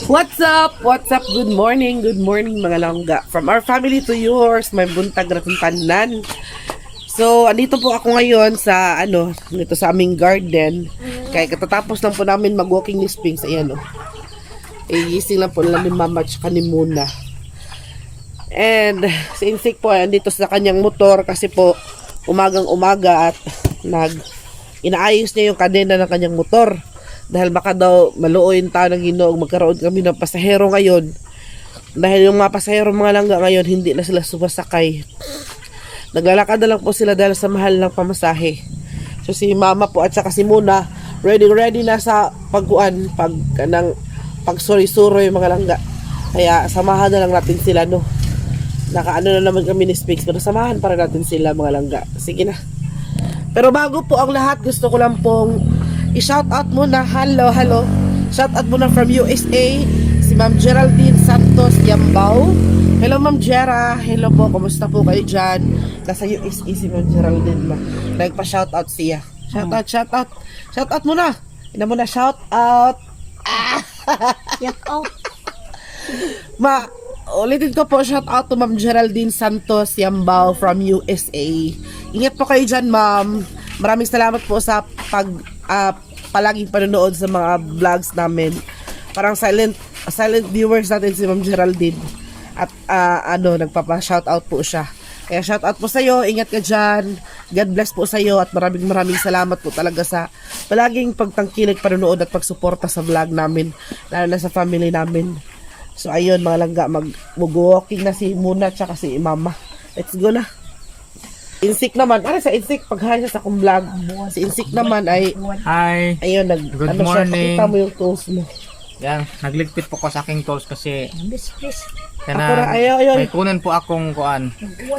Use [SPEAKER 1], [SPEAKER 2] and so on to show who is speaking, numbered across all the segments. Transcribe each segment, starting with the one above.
[SPEAKER 1] What's up? What's up? Good morning mga langga. From our family to yours, may buntag ratong tanan. So, andito po ako ngayon sa dito sa aming garden. Kaya katatapos lang po namin mag-walking ni Springs. Ayan gising lang po lang ni Mama at saka ni Muna. And si Insik po andito sa kanyang motor kasi po umagang-umaga at inaayos niya yung kadena ng kanyang motor. Dahil baka daw maluoyin tayo ng Ginoo, magkaroon kami ng pasahero ngayon. Dahil yung mga pasahero mga langga ngayon, hindi na sila sumasakay. Naglalakad na lang po sila dahil sa mahal ng pamasahe. So si Mama po at saka si Muna, ready na sa pagsuri-suro yung mga langga. Kaya samahan na lang natin sila, no. Nakaano na naman kami ni Speaks, pero samahan para natin sila mga langga. Sige na. Pero bago po ang lahat, gusto ko lang pong i-shout out muna. Hello. Shout out muna from USA, si Ma'am Geraldine Santos Yambao. Hello Ma'am Gera. Hello po, kumusta po kayo dyan? Nasa USA si Ma'am Geraldine. Nagpa-shout out siya. Shout out muna. Ina muna, shout out.
[SPEAKER 2] Shout out.
[SPEAKER 1] Ulitin ko po, shout out to Ma'am Geraldine Santos Yambao from USA. Ingat po kayo dyan, Ma'am. Maraming salamat po sa palaging panonood sa mga vlogs namin. Parang silent viewers natin si Ma'am Geraldine. At nagpapa-shoutout po siya. Kaya shoutout po sa iyo, ingat ka dyan. God bless po sa iyo at maraming salamat po talaga sa palaging pagtangkilik, panonood at pagsuporta sa vlog namin, lalo na sa family namin. So ayun mga langga, mag-walking na si Muna at saka si Mama. Let's go na. Insik naman, sa Insik, paghahay sa akong vlog. Si Insik naman ay,
[SPEAKER 3] Hi!
[SPEAKER 1] ayun,
[SPEAKER 3] Good morning.
[SPEAKER 1] Pakita mo yung tools mo.
[SPEAKER 3] Yan, nagligpit po ko sa aking tools kasi
[SPEAKER 2] Please.
[SPEAKER 1] Ayaw.
[SPEAKER 3] may kunin po akong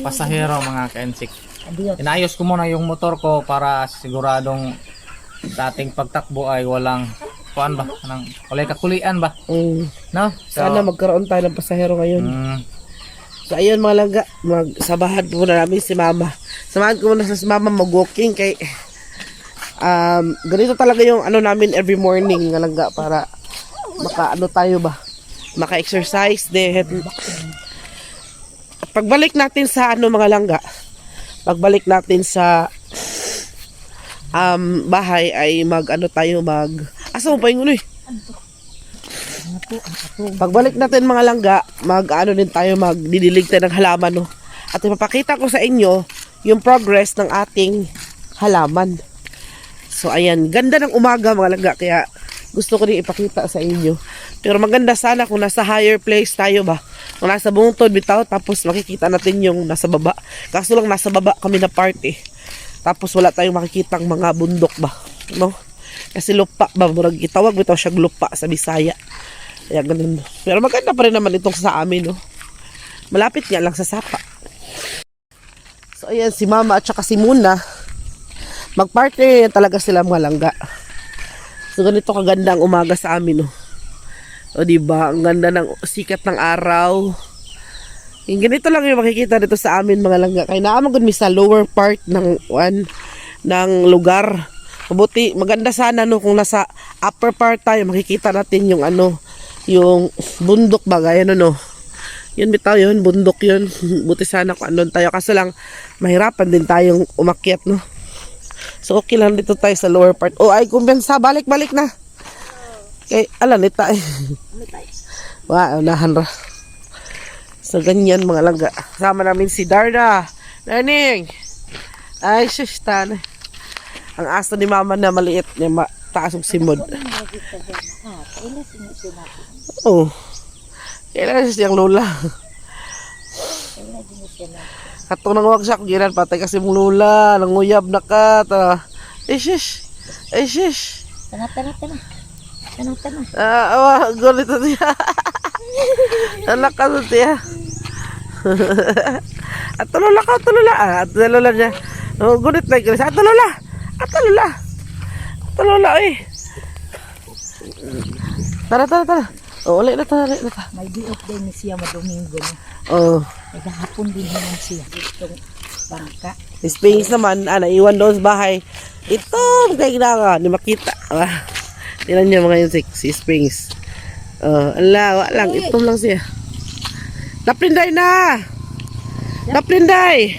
[SPEAKER 3] pasahero mga ka-insik. Inayos ko muna yung motor ko para siguradong sa ating pagtakbo ay walang walay kakulian ba? No?
[SPEAKER 1] Sana magkaroon tayo ng pasahero ngayon. So ayun mga langga, magsabahan muna namin si Mama. Samahan ko muna si Mama mag-walking kay ganito talaga yung namin every morning mga langga para maka-exercise din. Pagbalik natin sa mga langga, pagbalik natin sa bahay ay asa mo pa yung pagbalik natin mga langga, magdidilig tayo ng halaman, no? At ipapakita ko sa inyo yung progress ng ating halaman. So ayan, ganda ng umaga mga langga, kaya gusto ko rin ipakita sa inyo. Pero maganda sana kung nasa higher place tayo ba, kung nasa bungtod bitaw, tapos makikita natin yung nasa baba. Kaso lang nasa baba kami na party, tapos wala tayong makikitang mga bundok ba, no? Kasi lupa ba, murag itawag bitaw siya lupa sa Bisaya. Kaya ganun. Pero maganda pa rin naman itong sa amin, no? Malapit nga lang sa Sapa. So ayan, si Mama at saka si Muna, mag-partner talaga sila mga langga. So ganito kaganda ang umaga sa amin, no? O diba, ang ganda ng sikat ng araw. Yung ganito lang yung makikita dito sa amin mga langga. Kaya naamagod mi sa lower part ng lugar. Mabuti, maganda sana, no, kung nasa upper part tayo, makikita natin yung yung bundok ba, gaya no. Yun bitaw yun, bundok yun. Buti sana kung andun tayo. Kaso lang, mahirapan din tayong umakyat, no. So okay lang dito tayo sa lower part. Ay kumpensa, balik na. Okay, nita eh. Wow, nahan ra. So ganyan mga langga. Sama namin si Darda. Naning. Ay, shush, tanay. Ang aso ni Mama na maliit, taas ng simod. Kailan siyang lola. Katong nang wagsak, ginan patay kasi mong lola, nanguyab na ka. Shish.
[SPEAKER 2] Tana.
[SPEAKER 1] Ganito niya. Anak ka sa tiya. At tulula ka. At tulula niya. Gunit na yung at tulula, eh. Tara. Ulit na ta.
[SPEAKER 2] May di-off day ni siya Domingo. Naghahapon din naman siya. Itong bangka.
[SPEAKER 1] Space naman, naiwan doon sa bahay. Ito, kaya ni makita. Tingnan niyo mga yun, si Springs. Ala, wala lang. Itom lang siya. Naprinday na! Naprinday!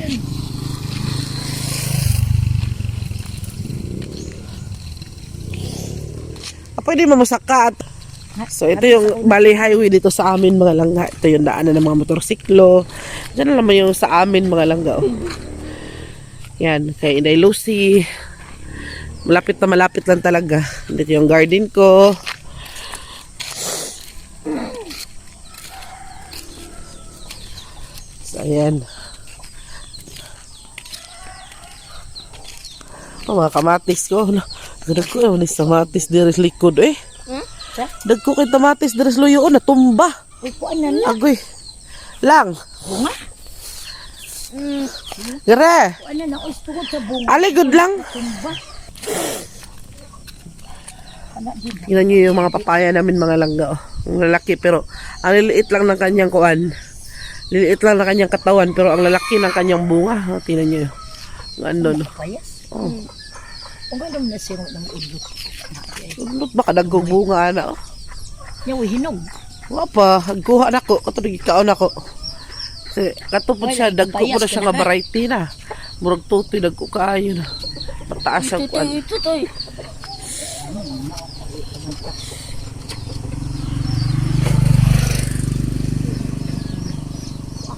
[SPEAKER 1] Pwede mamasaka. So, ito yung Bali Highway dito sa amin, mga langga. Ito yung daanan ng mga motorsiklo. Diyan na naman yung sa amin, mga langga. Oh. Yan, kay Inday Lucy. Malapit na malapit lang talaga. Dito yung garden ko. So, ayan. Oh, mga kamatis ko. Dadag ko yung kamatis diris likod eh. Dadag ko kay kamatis diris luyo natumba.
[SPEAKER 2] Uy, kuan na na.
[SPEAKER 1] Agoy. Lang.
[SPEAKER 2] Bunga?
[SPEAKER 1] Gere.
[SPEAKER 2] Kuan na na. Uy, tungod sa bunga.
[SPEAKER 1] Ali good lang.
[SPEAKER 2] Tumba.
[SPEAKER 1] Tingnan niyo yung mga papaya namin, mga langga. Oh. Ang lalaki pero ang liliit lang ng kanyang kuan. Liliit lang ng kanyang katawan pero ang lalaki ng kanyang bunga. Oh, tingnan niyo. Ang ano no.
[SPEAKER 2] Payas.
[SPEAKER 1] Oh.
[SPEAKER 2] Kung gano'n na siro ng udlot.
[SPEAKER 1] Udlot baka dagkog bunga ana. Oh.
[SPEAKER 2] Yaw, hinog.
[SPEAKER 1] Wa pa, agkuha nako, katong gikaon nako. Kasi katupod siya dagko ko na siya nga variety na. Murag tutoy dagko kaayo na. Pataas ang kuan.
[SPEAKER 2] Ito, toy.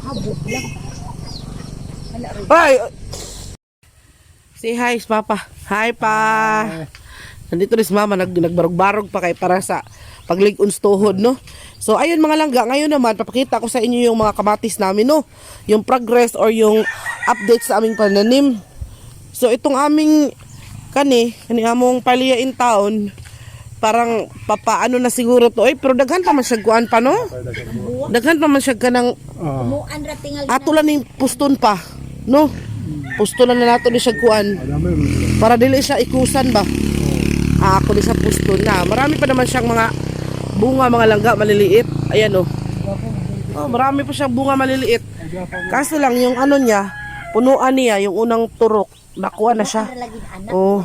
[SPEAKER 2] Habog lang.
[SPEAKER 1] Ay! Say hi, Papa. Hi, Pa. Nandito rin si Mama, nagbarog-barog pa kay para sa paglig-ons tuhod, no? So, ayun mga langga, ngayon naman, papakita ko sa inyo yung mga kamatis namin, no? Yung progress or yung update sa aming pananim. So, itong aming kani among paliyain taon, parang papaano na siguro to. Ay, pero daghan pa man siya kuan pa, no? Daghan pa man siya kanang
[SPEAKER 2] Muan ra tingal.
[SPEAKER 1] atulan ning puston pa, no? Pustonan na nato ni siya kuan. Para dili siya ikusan ba? Ako ni sa puston na. Marami pa naman siyang mga bunga, mga langga maliliit. Ayan oh. Oh, marami pa siyang bunga maliliit. Kaso lang yung ano niya, punuan niya yung unang turok. Nakuha na siya. Oh,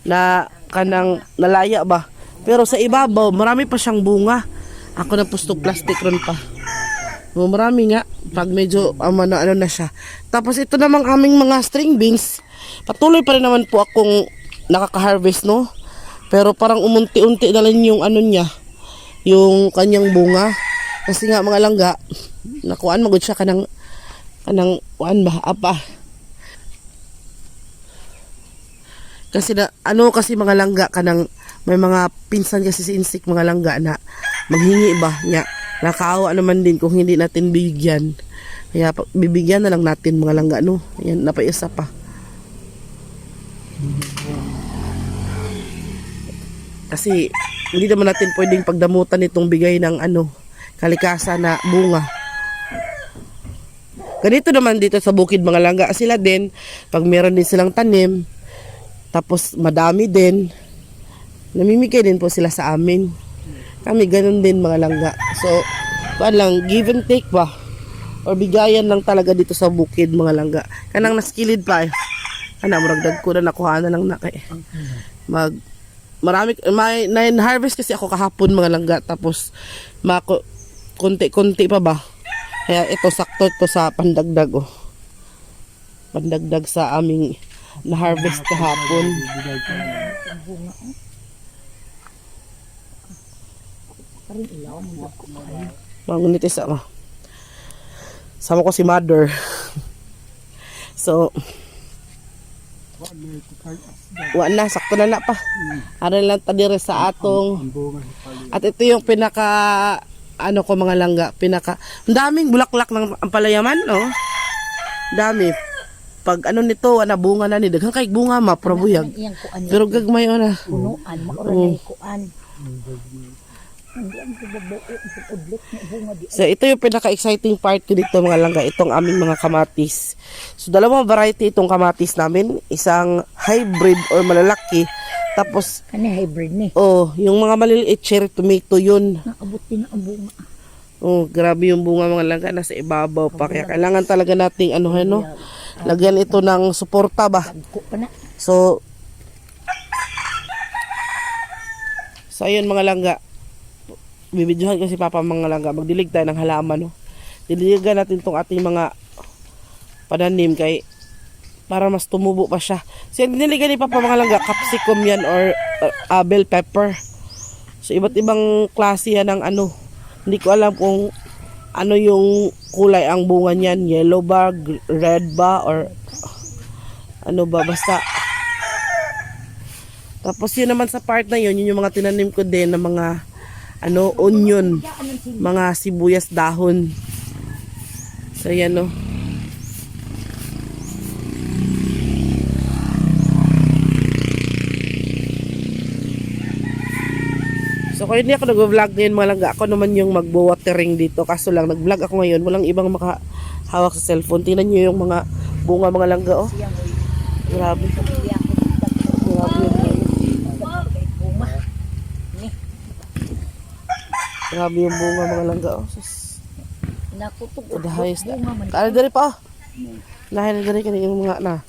[SPEAKER 1] na kanang nalaya ba? Pero sa ibabaw, marami pa siyang bunga. Ako na pustog plastic ron pa. Oh, marami nga pag medyo ano na siya. Tapos ito namang aming mga string beans. Patuloy pa rin naman po akong nakaka-harvest, no? Pero parang umunti-unti na lang yung ano niya, yung kanyang bunga. Kasi nga mga langga, nakuhaan magod siya kanang kuan ba apa. Kasi na ano kasi mga langga kanang may mga pinsan kasi si insik mga langga na maghingi ba niya. Nakaawa naman din kung hindi natin bigyan. Kaya bibigyan na lang natin mga langga, no? Ayan, napaisa pa. Kasi hindi naman natin pwedeng pagdamutan itong bigay ng kalikasan na bunga. Ganito naman dito sa bukid mga langga. Sila din, pag meron din silang tanim, tapos madami din, namimigay din po sila sa amin. Kami ganun din mga langga. So, lang, give and take ba? Or bigayan lang talaga dito sa bukid mga langga. Kanang naskilid pa eh. Maragdag ko na nakuha na lang na kay. May harvest kasi ako kahapon mga langga. Tapos, konti-konti pa ba? Kaya ito, sakto ito sa pandagdag oh. Pandagdag sa aming na-harvest kahapon. Mangunit isa ko. Sama ko si Mother. So, wala, sakto na pa. Aral lang tadire sa atong. At ito yung pinaka ko mga langga, ang daming bulaklak ng ampalayaman, no? Dami. Pag nito, bunga na ni daghang kay bunga maprabuyag. Pero gagmay na.
[SPEAKER 2] Punuan, maoray kuan.
[SPEAKER 1] So ito yung pinaka-exciting part ko dito mga langga, itong aming mga kamatis. So dalawang variety itong kamatis namin, isang hybrid or malalaki, tapos
[SPEAKER 2] hybrid ni.
[SPEAKER 1] Oh, yung mga maliliit cherry tomato yun.
[SPEAKER 2] Naabot din ang bunga.
[SPEAKER 1] Oh, grabe yung bunga mga langga, nasa ibabaw pa. Kaya kailangan talaga nating lagyan ito ng suporta ba. So ayun mga langga. bibidyohan kasi Papa mga langga, magdilig tayo ng halaman, no? Diligan natin tong ating mga pananim kay para mas tumubo pa siya. So yung diniligan ni Papa mga langga, capsicum yan or bell pepper. So iba't ibang klase yan ng ano. Hindi ko alam kung ano yung kulay ang bunga niyan, yellow ba, red ba, or ano ba, basta. Tapos yun naman sa part na yun, yun yung mga tinanim ko din na mga ano, onion, mga sibuyas dahon. So yan o. So kung hindi ako nag-vlog ngayon mga langga, ako naman yung mag-watering dito. Kaso lang nag-vlog ako ngayon, walang ibang makahawak sa cellphone. Tingnan nyo yung mga bunga mga langga, oh. Grabe. Grabe yung grabe yung bunga mga langga, oh. The highest. Kaya dari pa, oh. Nahin na dari kanina yung mga na.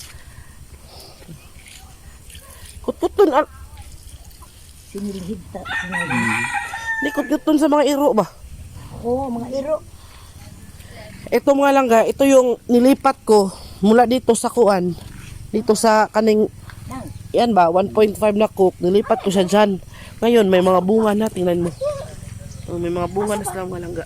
[SPEAKER 1] Kutkuton,
[SPEAKER 2] Sinilhid ta.
[SPEAKER 1] Hindi kutkuton sa mga iro ba?
[SPEAKER 2] Oo, mga iro.
[SPEAKER 1] Ito mga langga, ito yung nilipat ko mula dito sa kuan. Dito sa kaning, yan ba, 1.5 na cook. Nilipat ko siya dyan. Ngayon, may mga bunga na, tingnan mo. Oh, may mga bunga na sila mga langga.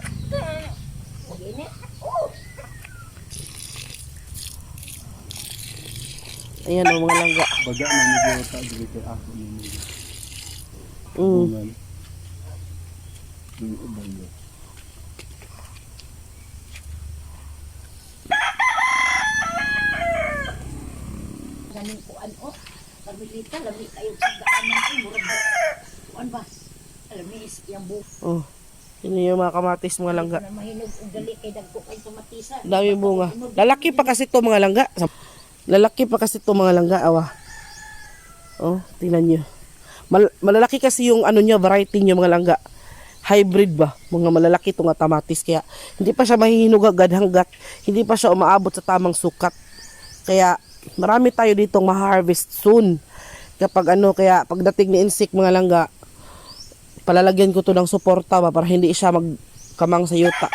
[SPEAKER 1] Ayan o, mga langga.
[SPEAKER 4] Baga na medyo ta dito ako ni.
[SPEAKER 1] Mm.
[SPEAKER 2] Ganing kuan o. Pagmilita, lami kayo sa daanan ko. Murag kuan ba? Alam ni is yung buko.
[SPEAKER 1] Oh. Yun yung mga kamatis mga langga.
[SPEAKER 2] Na mahinog og gali kay dagko kay tumatisa.
[SPEAKER 1] Dami bunga. Lalaki pa kasi to mga langga. Lalaki pa kasi to mga langga, awa. Oh, tingnan nyo. Malalaki kasi yung ano niya, variety niya mga langga. Hybrid ba? Mga malalaki itong tamatis. Kaya hindi pa siya mahihinog agad hanggat hindi pa siya umaabot sa tamang sukat. Kaya marami tayo ditong ma-harvest soon. Kapag ano, kaya pagdating ni insect mga langga, palalagyan ko to ng suporta ba para hindi siya magkamang sa yuta.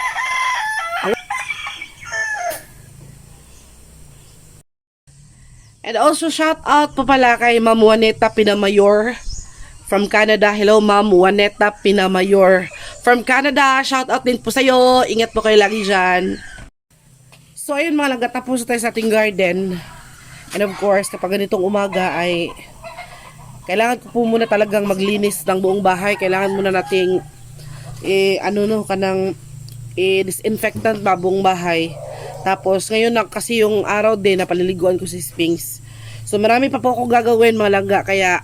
[SPEAKER 1] And also shout out pa pala kay Ma'am Juaneta Pinamayor from Canada. Hello Ma'am Juaneta Pinamayor from Canada. Shout out din po sa iyo. Ingat po kayo lagi dyan. So ayun mga langga, tapos tayo sa ating garden. And of course, kapag ganitong umaga ay kailangan ko po muna talagang maglinis ng buong bahay. Kailangan muna nating disinfectant ba buong bahay. Tapos ngayon na kasi yung araw din na paliliguan ko si Sphinx. So marami pa po ako gagawin mga langga. Kaya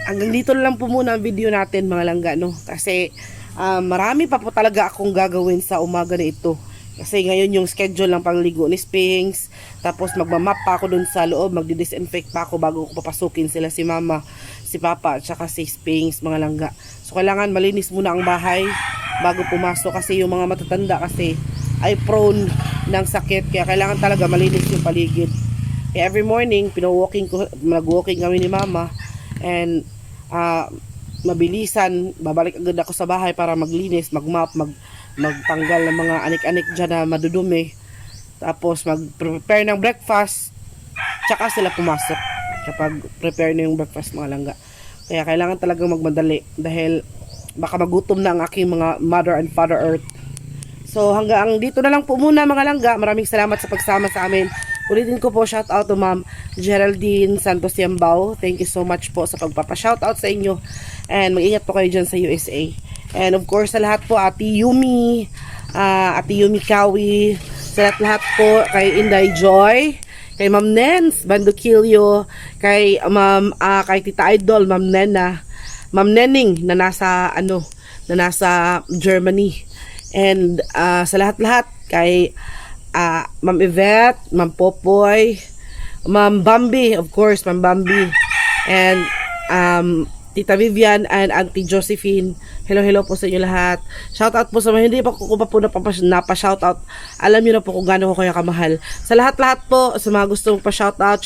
[SPEAKER 1] hanggang dito na lang po muna ang video natin mga langga, no? Kasi marami pa po talaga akong gagawin sa umaga na ito. Kasi ngayon yung schedule ng pagligo ni Sphinx. Tapos magmamap pa ako dun sa loob. Magdi-disinfect pa ako bago ko papasukin sila si Mama, si Papa, at saka si Sphinx mga langga. So kailangan malinis muna ang bahay bago pumasok. Kasi yung mga matatanda kasi ay prone ng sakit. Kaya kailangan talaga malinis yung paligid. Kaya every morning, nag-walking kami ni Mama. And mabilisan, babalik agad ako sa bahay para maglinis, magmap, magtanggal ng mga anik-anik dyan na madudumi. Tapos mag-prepare ng breakfast. Tsaka sila pumasok kapag prepare na yung breakfast mga langga. Kaya kailangan talagang magmadali dahil baka magutom na ang aking mga mother and father earth. So hanggang dito na lang po muna mga langga. Maraming salamat sa pagsama sa amin. Ulitin ko po, shout out to Ma'am Geraldine Santos Yambao. Thank you so much po sa pagpapa-shout out sa inyo. And mag-ingat po kayo dyan sa USA. And of course sa lahat po, Ate Yumi Kawi, sa lahat po, kay Inday Joy, kay Ma'am Nens Bandukilyo, kay kay Tita Idol, Ma'am Nening na nasa Germany. And sa lahat-lahat kay Ma'am Yvette, Ma'am Popoy, Ma'am Bambi, of course, Ma'am Bambi, and Tita Vivian and Auntie Josephine. Hello po sa inyo lahat. Shoutout po sa mga hindi pa ko pa po napa-shoutout. Alam niyo na po kung gaano ko kayo kamahal. Sa lahat-lahat po, sa mga gusto mong pa-shoutout,